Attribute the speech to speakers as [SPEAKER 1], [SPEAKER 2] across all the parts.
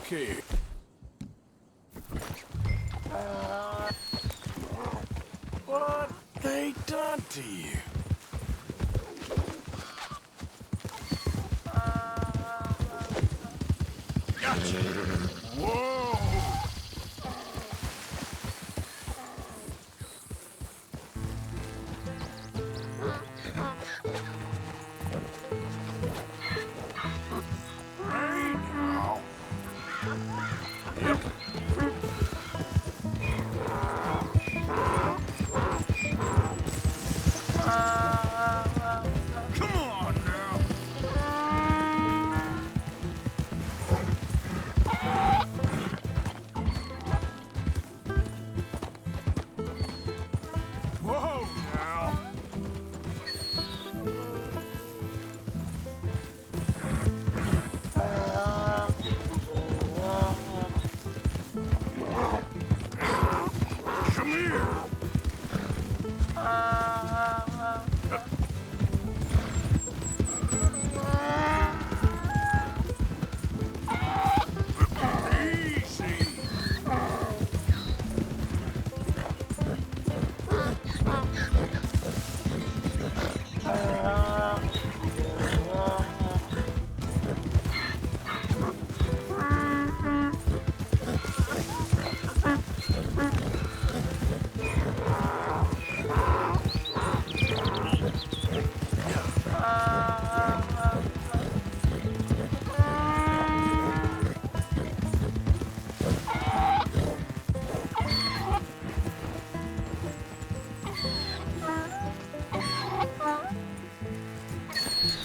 [SPEAKER 1] here. What they done to you? Gotcha. Whoa! Hey now. Yep. Come on now. Whoa now. Come here. Easy.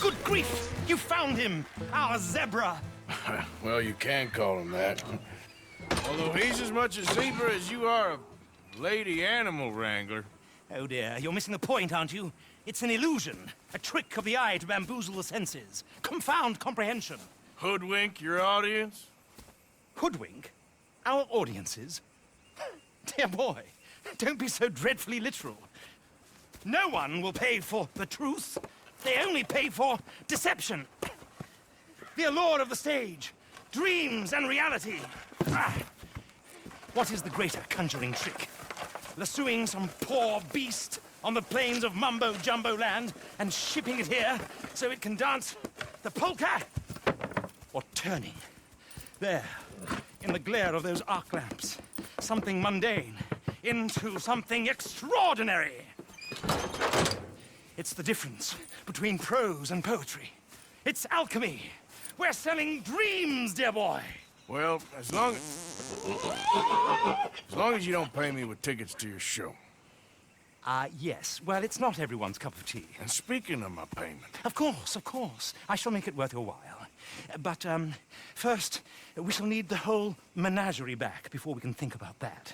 [SPEAKER 2] Good grief! You found him! Our zebra!
[SPEAKER 1] Well, you can call him that. Although he's as much a zebra as you are a lady animal wrangler.
[SPEAKER 2] Oh dear, you're missing the point, aren't you? It's an illusion. A trick of the eye to bamboozle the senses. Confound comprehension.
[SPEAKER 1] Hoodwink your audience?
[SPEAKER 2] Hoodwink? Our audiences? Dear boy, don't be so dreadfully literal. No one will pay for the truth. They only pay for deception. The allure of the stage, dreams and reality. Ah. What is the greater conjuring trick? Lassoing some poor beast on the plains of mumbo-jumbo land and shipping it here so it can dance the polka? Or turning, there, in the glare of those arc lamps, something mundane into something extraordinary? It's the difference between prose and poetry. It's alchemy. We're selling dreams, dear boy.
[SPEAKER 1] Well, as long as you don't pay me with tickets to your show.
[SPEAKER 2] Yes. Well, it's not everyone's cup of tea.
[SPEAKER 1] And speaking of my payment,
[SPEAKER 2] Of course, of course. I shall make it worth your while. But, first, we shall need the whole menagerie back before we can think about that.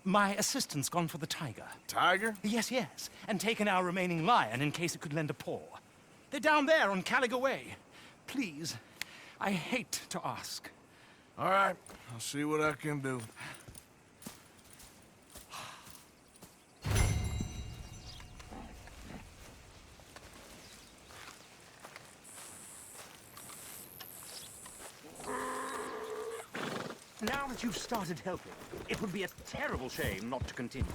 [SPEAKER 2] My assistant's gone for the tiger.
[SPEAKER 1] Tiger?
[SPEAKER 2] Yes, yes. And taken our remaining lion in case it could lend a paw. They're down there on Caliga Way. Please, I hate to ask.
[SPEAKER 1] All right, I'll see what I can do.
[SPEAKER 2] Now that you've started helping, it would be a terrible shame not to continue.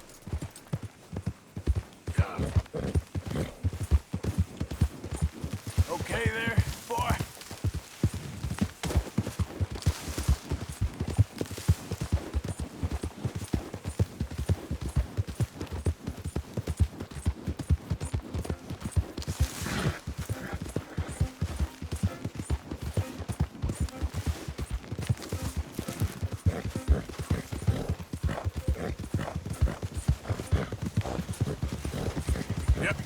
[SPEAKER 1] Okay there, boy? Yep.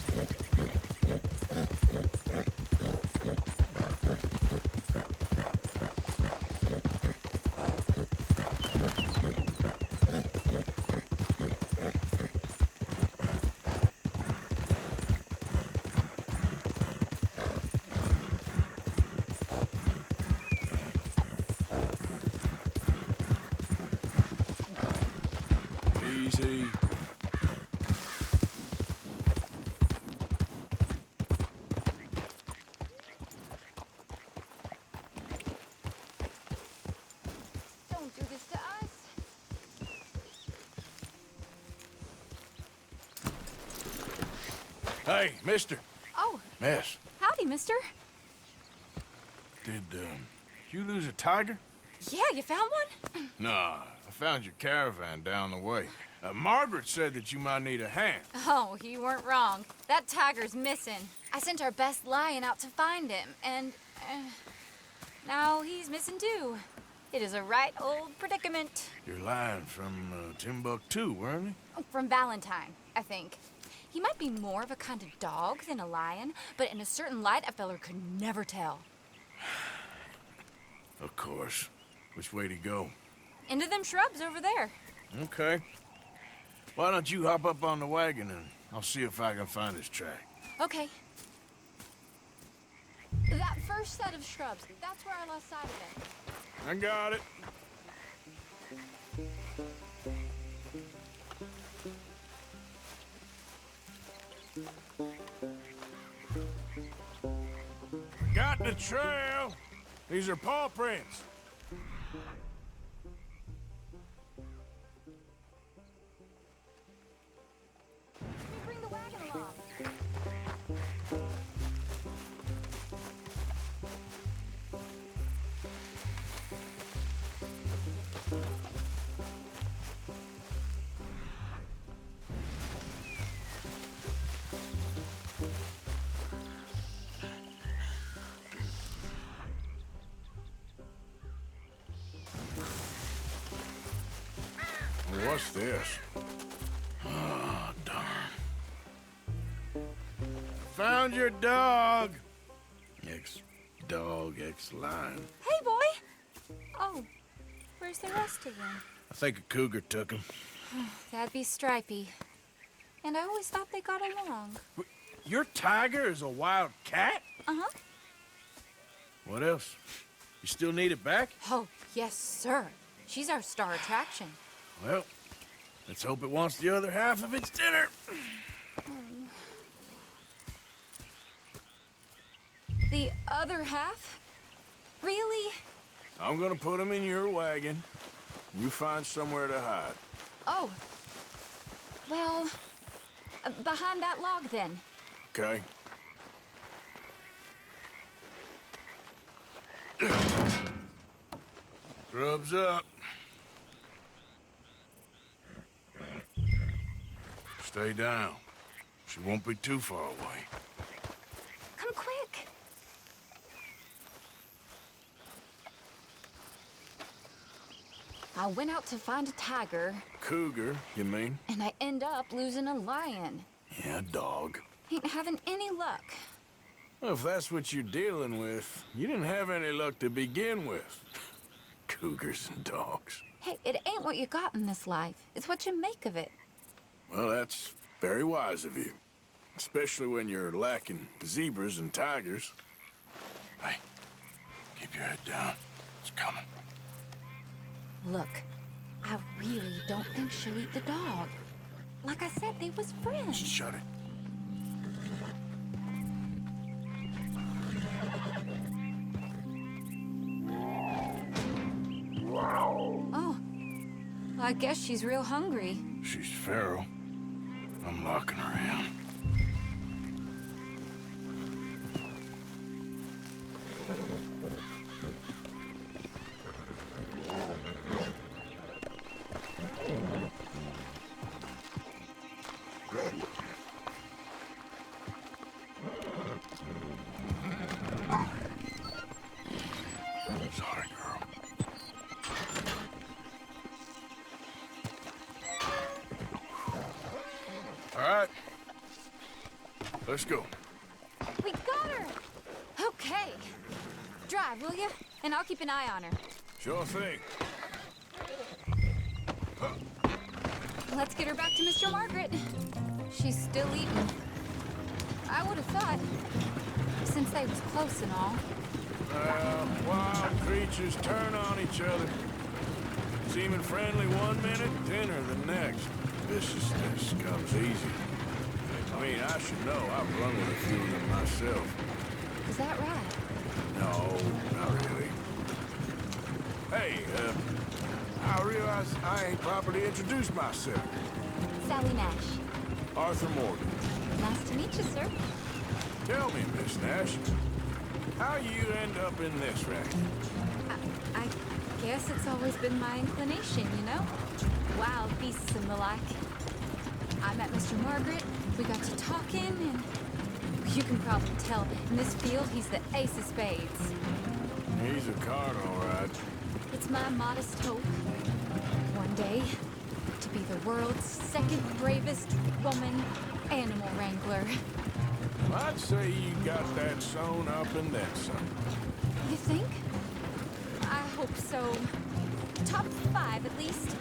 [SPEAKER 1] Hey, mister.
[SPEAKER 3] Oh,
[SPEAKER 1] Miss,
[SPEAKER 3] howdy, mister.
[SPEAKER 1] did you lose a tiger?
[SPEAKER 3] Yeah, you found one?
[SPEAKER 1] Nah, I found your caravan down the way. Margaret said that you might need a hand.
[SPEAKER 3] Oh, you weren't wrong. That tiger's missing. I sent our best lion out to find him, and now he's missing too. It is a right old predicament.
[SPEAKER 1] You're lying from Timbuktu, weren't you?
[SPEAKER 3] From Valentine, I think. He might be more of a kind of dog than a lion, but in a certain light, a feller could never tell.
[SPEAKER 1] Of course. Which way to go?
[SPEAKER 3] Into them shrubs over there.
[SPEAKER 1] Okay. Why don't you hop up on the wagon and I'll see if I can find his track.
[SPEAKER 3] Okay. That first set of shrubs, that's where I lost sight of him.
[SPEAKER 1] I got it. Got the trail. These are paw prints.
[SPEAKER 3] Let me bring the wagon along.
[SPEAKER 1] What's this? Oh, darn. Found your dog. Ex-dog, ex-lion.
[SPEAKER 3] Hey, boy! Oh, where's the rest of them?
[SPEAKER 1] I think a cougar took him.
[SPEAKER 3] That'd be Stripey. And I always thought they got along.
[SPEAKER 1] Your tiger is a wild cat?
[SPEAKER 3] Uh-huh.
[SPEAKER 1] What else? You still need it back?
[SPEAKER 3] Oh, yes, sir. She's our star attraction.
[SPEAKER 1] Well, let's hope it wants the other half of its dinner.
[SPEAKER 3] The other half? Really?
[SPEAKER 1] I'm gonna put him in your wagon. You find somewhere to hide.
[SPEAKER 3] Oh. Well, behind that log, then.
[SPEAKER 1] Okay? Grub's up. Stay down. She won't be too far away.
[SPEAKER 3] Come quick. I went out to find a tiger,
[SPEAKER 1] Cougar, you mean?
[SPEAKER 3] and I end up losing a lion.
[SPEAKER 1] Yeah, dog.
[SPEAKER 3] Ain't having any luck.
[SPEAKER 1] Well, if that's what you're dealing with, you didn't have any luck to begin with. Cougars and dogs.
[SPEAKER 3] Hey, it ain't what you got in this life. It's what you make of it.
[SPEAKER 1] Well, that's very wise of you. Especially when you're lacking zebras and tigers. Hey, keep your head down. It's coming.
[SPEAKER 3] Look, I really don't think she'll eat the dog. Like I said, they was friends.
[SPEAKER 1] Shut it.
[SPEAKER 3] Oh, I guess she's real hungry.
[SPEAKER 1] She's feral. I'm locking her in. Sorry, girl. All right. Let's go.
[SPEAKER 3] We got her! Okay. Drive, will you? And I'll keep an eye on her.
[SPEAKER 1] Sure thing.
[SPEAKER 3] Let's get her back to Mr. Margaret. She's still eating. I would have thought, since they was close and all.
[SPEAKER 1] Wild creatures turn on each other. Seeming friendly one minute, dinner the next. Viciousness comes easy. I mean, I should know. I've run with a few of them myself.
[SPEAKER 3] Is that right?
[SPEAKER 1] No, not really. Hey, I realize I ain't properly introduced myself.
[SPEAKER 3] Sally Nash.
[SPEAKER 1] Arthur Morgan.
[SPEAKER 3] Nice to meet you, sir.
[SPEAKER 1] Tell me, Miss Nash, how you end up in this wreck?
[SPEAKER 3] I guess it's always been my inclination, you know? Wild beasts and the like. I met Mr. Margaret, we got to talking, and you can probably tell, in this field, he's the ace of spades.
[SPEAKER 1] He's a card, all right.
[SPEAKER 3] It's my modest hope, one day, to be the world's second bravest woman animal wrangler.
[SPEAKER 1] I'd say you got that sewn up and then some.
[SPEAKER 3] You think? I hope so. Top 5, at least.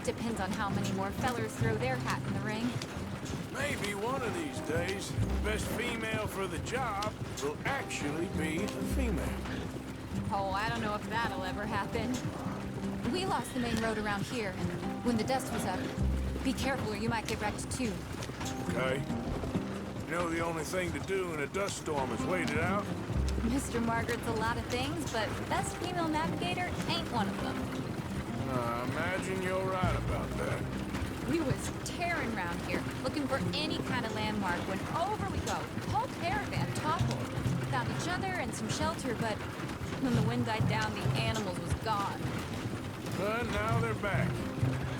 [SPEAKER 3] Depends on how many more fellers throw their hat in the ring.
[SPEAKER 1] Maybe one of these days, the best female for the job will actually be a female.
[SPEAKER 3] Oh, I don't know if that'll ever happen. We lost the main road around here when the dust was up. Be careful or you might get wrecked too.
[SPEAKER 1] Okay? You know the only thing to do in a dust storm is wait it out?
[SPEAKER 3] Mr. Margaret's a lot of things, but best female navigator ain't one of them.
[SPEAKER 1] I imagine you're right about that.
[SPEAKER 3] We was tearing around here, looking for any kind of landmark when over we go. Whole caravan toppled. Found each other and some shelter, but when the wind died down, the animals was gone.
[SPEAKER 1] But now they're back.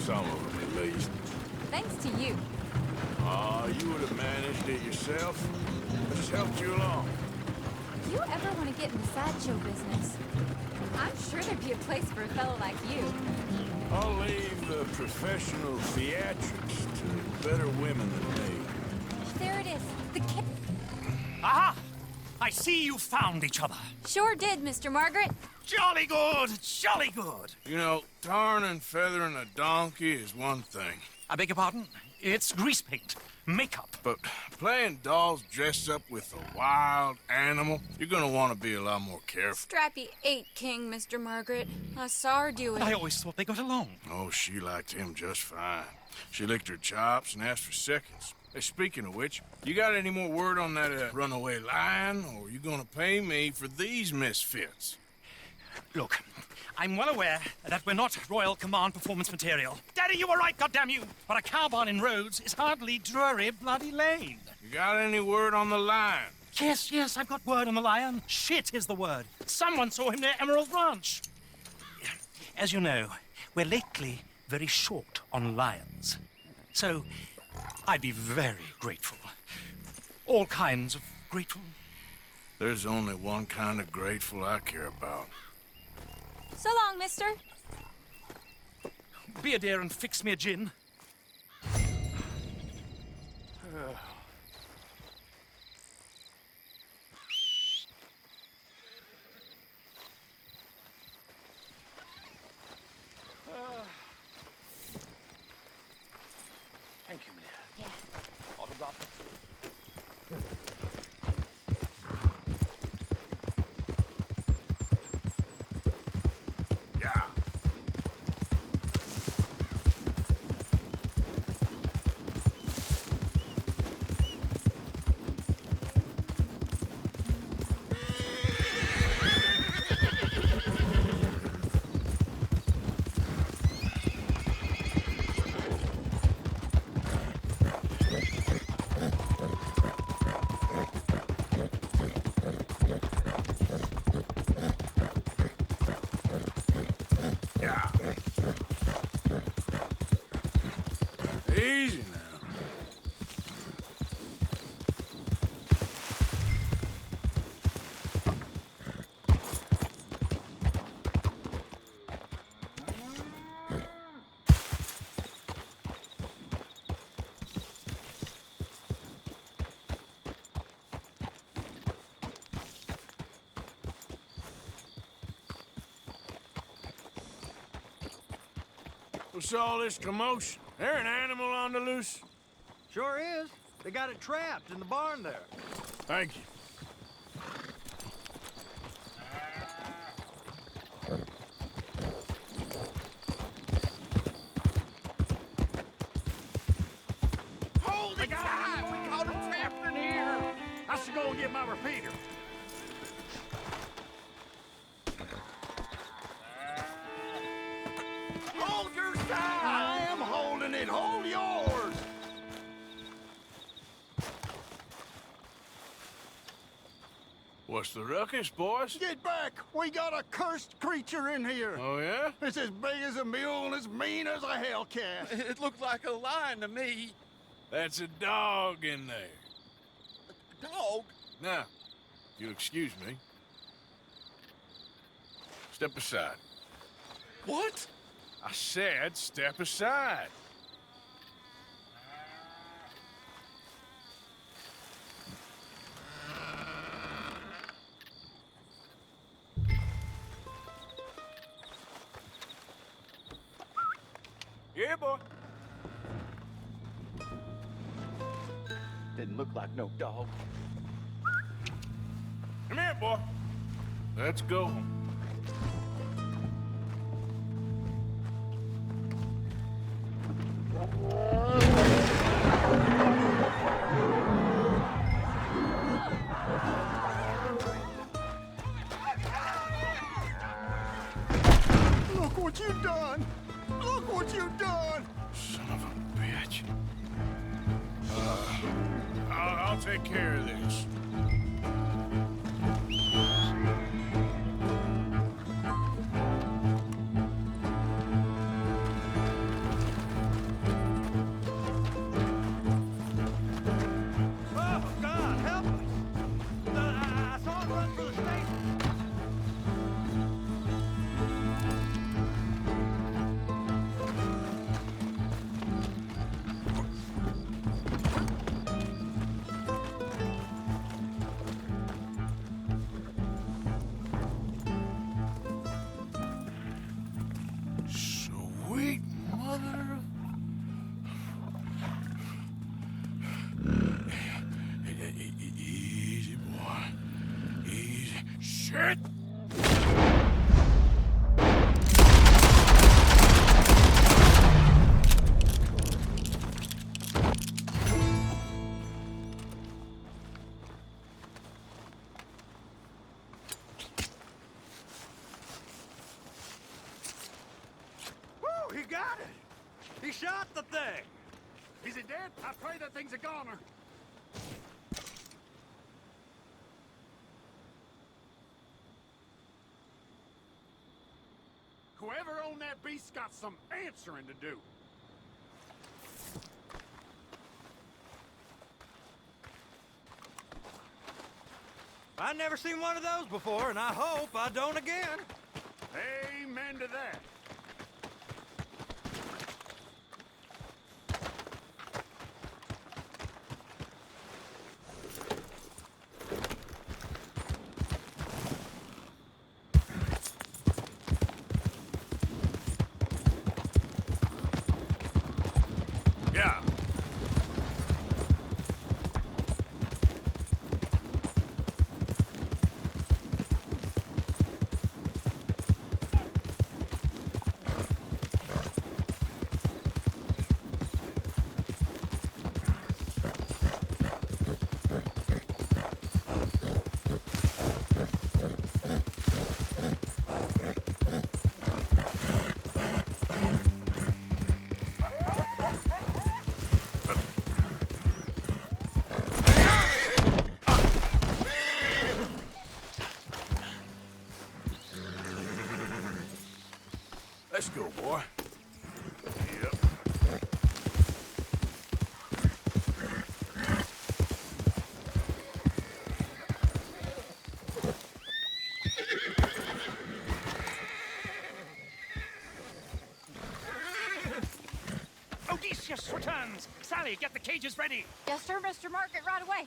[SPEAKER 1] Some of them, at least.
[SPEAKER 3] Thanks to you.
[SPEAKER 1] Aw, you would have managed it yourself. I just helped you along.
[SPEAKER 3] If you ever want to get in the sideshow business, I'm sure there'd be a place for a fellow like you.
[SPEAKER 1] I'll leave the professional theatrics to better women than me.
[SPEAKER 3] There it is. The kid.
[SPEAKER 2] Aha! I see you found each other.
[SPEAKER 3] Sure did, Mr. Margaret.
[SPEAKER 2] Jolly good, jolly good.
[SPEAKER 1] You know, tarring and feathering a donkey is one thing.
[SPEAKER 2] I beg your pardon? It's grease paint, makeup.
[SPEAKER 1] But playing dolls dressed up with a wild animal, you're gonna want to be a lot more careful.
[SPEAKER 3] Strappy ain't king, Mr. Margaret. I saw her do it.
[SPEAKER 2] I always thought they got along.
[SPEAKER 1] Oh, she liked him just fine. She licked her chops and asked for seconds. Hey, speaking of which, you got any more word on that runaway lion, or you gonna pay me for these misfits?
[SPEAKER 2] Look, I'm well aware that we're not Royal Command performance material. Daddy, you were right, goddamn you! But a cow barn in Rhodes is hardly Drury Bloody Lane.
[SPEAKER 1] You got any word on the lion?
[SPEAKER 2] Yes, I've got word on the lion. Shit is the word. Someone saw him near Emerald Ranch. As you know, we're lately very short on lions. So, I'd be very grateful. All kinds of grateful.
[SPEAKER 1] There's only one kind of grateful I care about.
[SPEAKER 3] So long, mister.
[SPEAKER 2] Be a dear and fix me a gin. Thank you, Leah.
[SPEAKER 3] Yeah.
[SPEAKER 2] Autograph.
[SPEAKER 1] Yeah. Easy now. What's all this commotion? There an animal on the loose?
[SPEAKER 4] Sure is. They got it trapped in the barn there.
[SPEAKER 1] Thank you.
[SPEAKER 4] Hold it! We caught him trapped in here. I should go and get my repeater. Hold your side! I am holding it. Hold yours.
[SPEAKER 1] What's the ruckus, boys?
[SPEAKER 4] Get back! We got a cursed creature in here!
[SPEAKER 1] Oh, yeah?
[SPEAKER 4] It's as big as a mule and as mean as a hellcat.
[SPEAKER 5] It looked like a lion to me.
[SPEAKER 1] That's a dog in there.
[SPEAKER 5] Dog?
[SPEAKER 1] Now, if you'll excuse me. Step aside.
[SPEAKER 5] What?
[SPEAKER 1] I said step aside. Yeah, boy.
[SPEAKER 5] Didn't look like no dog.
[SPEAKER 1] Come here, boy. Let's go.
[SPEAKER 4] Look what you done! Look what you done!
[SPEAKER 1] Son of a bitch. I'll take care of this.
[SPEAKER 2] Oh, God, help us! I saw it run through the station.
[SPEAKER 1] Sweet mother. Easy, boy. Easy. Shit!
[SPEAKER 4] Woo, he got it! He shot the thing! Is he dead? I pray that thing's a goner. Whoever owned that beast's got some answering to do.
[SPEAKER 2] I've never seen one of those before, and I hope I don't again.
[SPEAKER 4] Amen to that.
[SPEAKER 1] Yeah. Let's go, boy. Yep.
[SPEAKER 2] Odysseus returns. Sally, get the cages ready.
[SPEAKER 3] Yes, sir, Mr. Margaret, right away.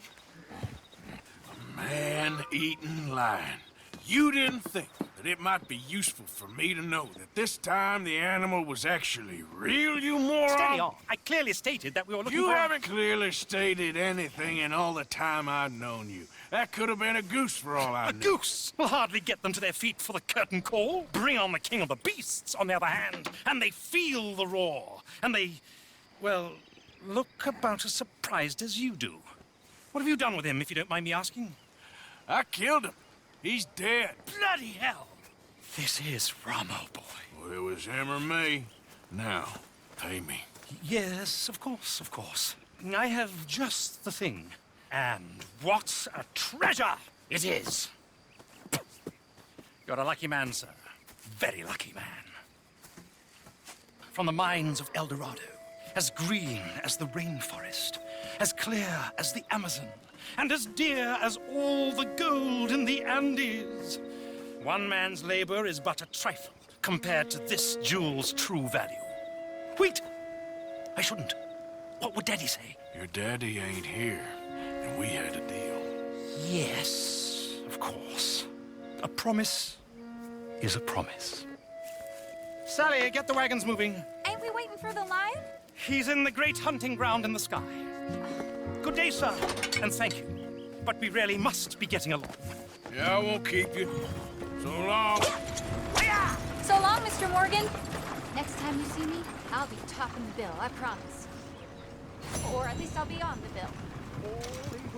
[SPEAKER 1] Man-eating lion. You didn't think that it might be useful for me to know that this time the animal was actually real, you moron?
[SPEAKER 2] Steady on. I clearly stated that we were looking
[SPEAKER 1] You
[SPEAKER 2] for...
[SPEAKER 1] haven't clearly stated anything in all the time I've known you. That could have been a goose for all I
[SPEAKER 2] A
[SPEAKER 1] knew.
[SPEAKER 2] goose will hardly get them to their feet for the curtain call. Bring on the king of the beasts, on the other hand, and they feel the roar. And they, well, look about as surprised as you do. What have you done with him, if you don't mind me asking?
[SPEAKER 1] I killed him. He's dead.
[SPEAKER 2] Bloody hell! This is Ramo, boy.
[SPEAKER 1] Well, it was him or me. Now, pay me.
[SPEAKER 2] Yes, of course, of course. I have just the thing. And what a treasure it is! You're a lucky man, sir. Very lucky man. From the mines of El Dorado, as green as the rainforest, as clear as the Amazon, and as dear as all the gold in the Andes. One man's labor is but a trifle compared to this jewel's true value. Wait! I shouldn't. What would Daddy say?
[SPEAKER 1] Your daddy ain't here, and we had a deal.
[SPEAKER 2] Yes, of course. A promise is a promise. Sally, get the wagons moving.
[SPEAKER 3] Ain't we waiting for the lion?
[SPEAKER 2] He's in the great hunting ground in the sky. Good day, sir, and thank you. But we really must be getting along.
[SPEAKER 1] Yeah, I won't keep you. So long.
[SPEAKER 3] So long, Mr. Morgan. Next time you see me, I'll be topping the bill, I promise. Or at least I'll be on the bill.
[SPEAKER 4] Holy